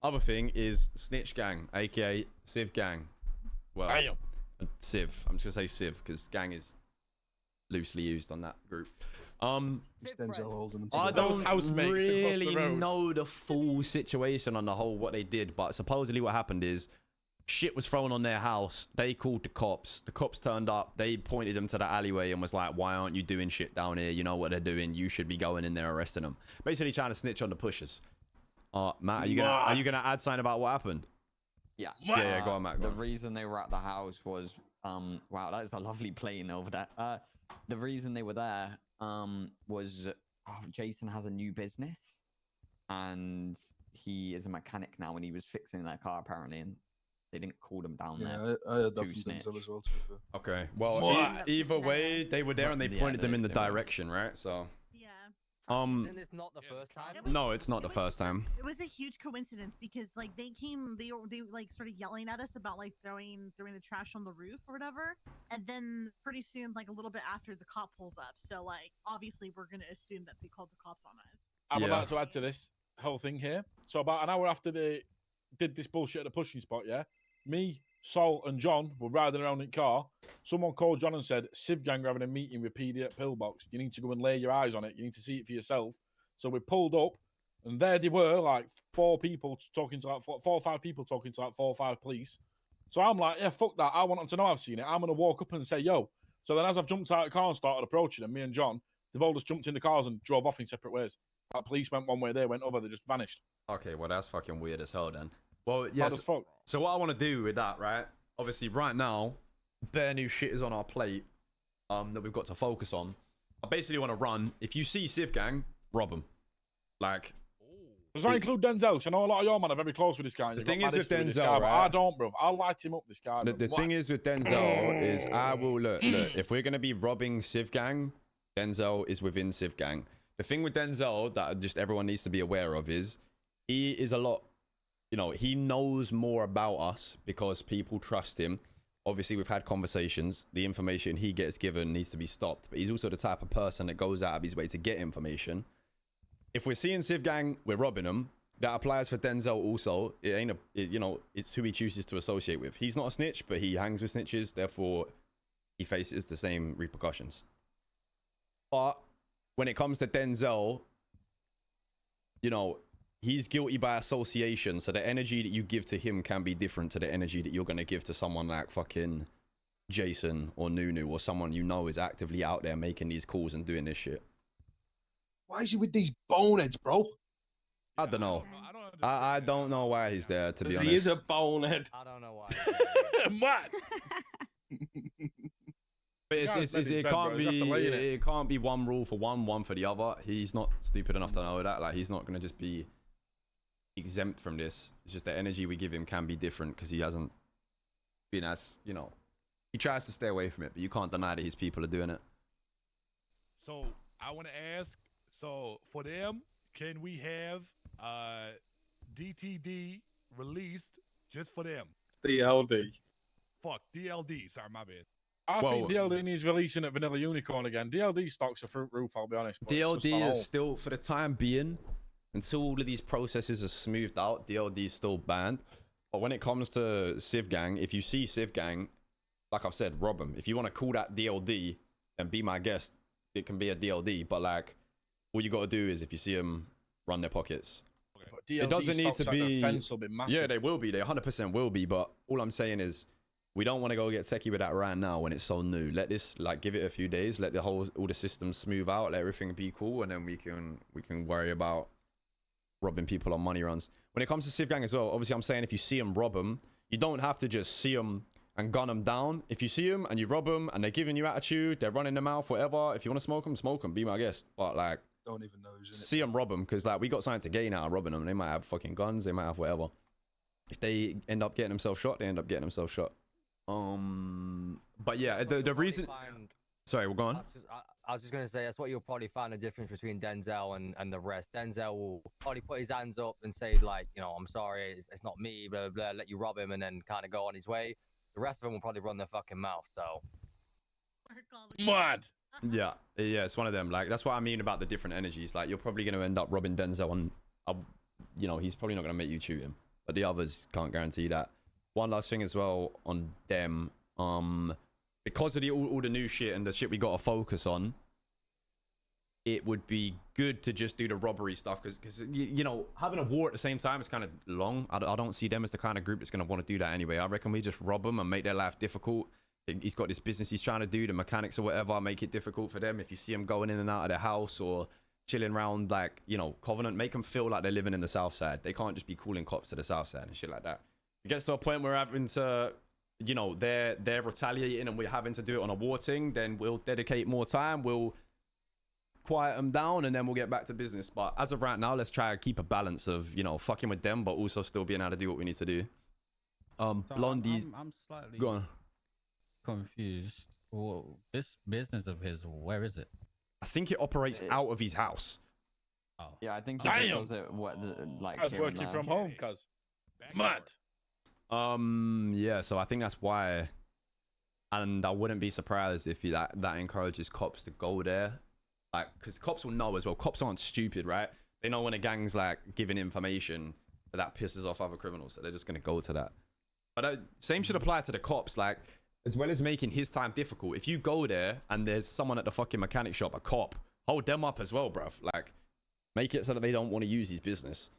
Other thing is Snitch Gang, aka Civ Gang. Well, Civ. I'm just gonna say Civ because gang is loosely used on that group. I don't really know the full situation on the whole what they did, but supposedly what happened is shit was thrown on their house. They called the cops. The cops turned up. They pointed them to the alleyway and was like, "Why aren't you doing shit down here? You know what they're doing. You should be going in there arresting them." Basically trying to snitch on the pushers. Matt, are you gonna add something about what happened? Yeah. Yeah, go on, Matt. The reason they were at the house was wow, that is a lovely plane over there. The reason they were there was Jason has a new business and he is a mechanic now, and he was fixing their car apparently, and they didn't call them down there. Yeah, I heard that from Denzel as well, to be fair. Okay, well, either way, they were there and they pointed them in the direction, right? So. Yeah. Isn't this not the first time? No, it's not the first time. It was a huge coincidence because like they like started yelling at us about like throwing the trash on the roof or whatever, and then pretty soon, like a little bit after, the cop pulls up. So like obviously we're gonna assume that they called the cops on us. I would like to add to this whole thing here. So about an hour after they did this bullshit at the pushing spot, yeah, me, Sol, and John were riding around in the car. Someone called John and said, Civ Gang are having a meeting with PD Pillbox. You need to go and lay your eyes on it. You need to see it for yourself. So we pulled up, and there they were, like four people talking to like four or five people talking to like 4 or 5 police. So I'm like, yeah, fuck that. I want them to know I've seen it. I'm going to walk up and say, yo. So then as I've jumped out of the car and started approaching them, me and John, they've all just jumped in the cars and drove off in separate ways. Like police went one way, they went other, they just vanished. Okay, well, that's fucking weird as hell then. Well, yes. So what I want to do with that, right? Obviously, right now, bare new shit is on our plate that we've got to focus on. I basically want to run. If you see Civ Gang, rob them. Like... Does that include Denzel? I know a lot of your man are very close with this guy. The thing is with Denzel, right? I don't, bro. I'll light him up, this guy. The thing is with Denzel is I will... Look, if we're going to be robbing Civ Gang, Denzel is within Civ Gang. The thing with Denzel that just everyone needs to be aware of is he is a lot... You know, he knows more about us because people trust him. Obviously, we've had conversations. The information he gets given needs to be stopped. But he's also the type of person that goes out of his way to get information. If we're seeing Civ Gang, we're robbing them. That applies for Denzel also. It ain't you know, it's who he chooses to associate with. He's not a snitch, but he hangs with snitches. Therefore, he faces the same repercussions. But when it comes to Denzel, you know, he's guilty by association, so the energy that you give to him can be different to the energy that you're going to give to someone like fucking Jason or Nunu or someone you know is actively out there making these calls and doing this shit. Why is he with these boneheads, bro? I don't know. I don't know why he's there, to be honest. He is a bonehead. I don't know why. What? But it can't be one rule for one for the other. He's not stupid enough to know that. Like, he's not going to just be exempt from this. It's just the energy we give him can be different because he hasn't been as, you know, he tries to stay away from it, but you can't deny that his people are doing it. So I want to ask, so for them, can we have DTD released just for them? DLD. Fuck, DLD. Sorry, my bad. I think DLD needs releasing at Vanilla Unicorn again. DLD stocks are fruit roof, I'll be honest. DLD is still, for the time being, until all of these processes are smoothed out, DLD is still banned. But when it comes to Civ Gang, if you see Civ Gang, like I've said, rob them. If you want to call that DLD, then be my guest. It can be a DLD, but like, all you got to do is if you see them, run their pockets. DLD it doesn't need to be... Defense will be massive. Yeah, they will be. They 100% will be. But all I'm saying is, we don't want to go get techie with that right now when it's so new. Let this, like, give it a few days. Let all the systems smooth out. Let everything be cool, and then we can worry about robbing people on money runs. When it comes to Civ Gang as well, obviously I'm saying if you see them, rob them. You don't have to just see them and gun them down. If you see them and you rob them and they're giving you attitude, they're running their mouth, whatever. If you want to smoke them, be my guest. But like, don't even know who's in it. See them, rob them, because like we got something to gain out of robbing them. They might have fucking guns. They might have whatever. If they end up getting themselves shot, they end up getting themselves shot. But yeah, the reason. Sorry, we're going. I was just gonna say that's what you'll probably find the difference between Denzel and the rest. Denzel will probably put his hands up and say like, you know, I'm sorry, it's not me, blah blah blah. Let you rob him and then kind of go on his way. The rest of them will probably run their fucking mouth. So. Mad. Yeah, it's one of them. Like that's what I mean about the different energies. Like you're probably gonna end up robbing Denzel, and you know he's probably not gonna make you shoot him. but the others can't guarantee that. One last thing as well on them, because of all the new shit and the shit we got to focus on, it would be good to just do the robbery stuff, because you know, having a war at the same time is kind of long. I don't see them as the kind of group that's going to want to do that anyway. I reckon we just rob them and make their life difficult. He's got this business he's trying to do, the mechanics or whatever, make it difficult for them. If you see them going in and out of their house or chilling around, like, you know, Covenant, make them feel like they're living in the south side. They can't just be calling cops to the south side and shit like that. It gets to a point where we're having to, you know, they're retaliating and we're having to do it on a war thing, then we'll dedicate more time, we'll quiet them down, and then we'll get back to business. But as of right now, let's try to keep a balance of, you know, fucking with them, but also still being able to do what we need to do. So Blondie, I'm slightly go on. confused. Well, this business of his, where is it? I think it operates out of his house. Oh, Yeah, I think Damn. he does it like I was here and working there. from home, cuz. Mad. Yeah, so I think that's why, and I wouldn't be surprised if that encourages cops to go there, like, because cops will know as well. Cops aren't stupid, right? They know when a gang's like giving information that pisses off other criminals, so they're just gonna go to that. But same should apply to the cops, like, as well as making his time difficult. If you go there and there's someone at the fucking mechanic shop, a cop, hold them up as well, bruv. Like, make it so that they don't want to use his business.